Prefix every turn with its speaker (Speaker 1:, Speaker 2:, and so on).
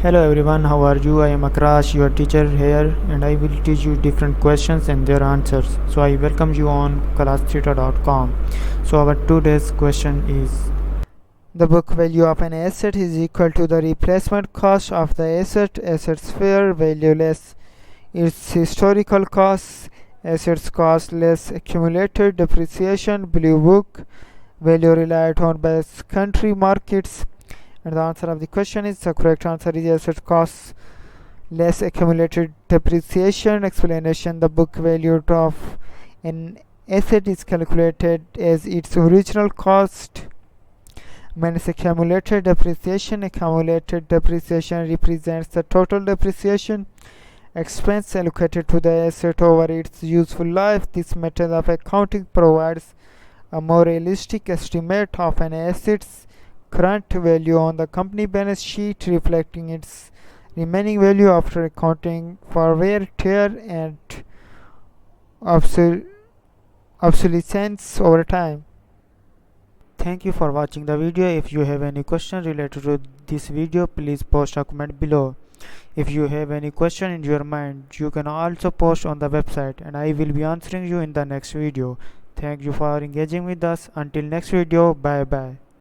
Speaker 1: Hello everyone, how are you? I am Akrash, your teacher here, and I will teach you different questions and their answers. So I welcome you on classtheta.com. So our today's question is: the book value of an asset is equal to the replacement cost of the asset's fair value less its historical costs, assets cost less accumulated depreciation, blue book value relied on by country markets. And the answer of the question is, the correct answer is asset costs less accumulated depreciation. Explanation: the book value of an asset is calculated as its original cost minus accumulated depreciation. Accumulated depreciation represents the total depreciation expense allocated to the asset over its useful life. This method of accounting provides a more realistic estimate of an asset's current value on the company balance sheet, reflecting its remaining value after accounting for wear, tear, and obsolescence over time. Thank you for watching the video. If you have any question related to this video, please post a comment below. If you have any question in your mind, you can also post on the website and I will be answering you in the next video. Thank you for engaging with us. Until next video, bye bye.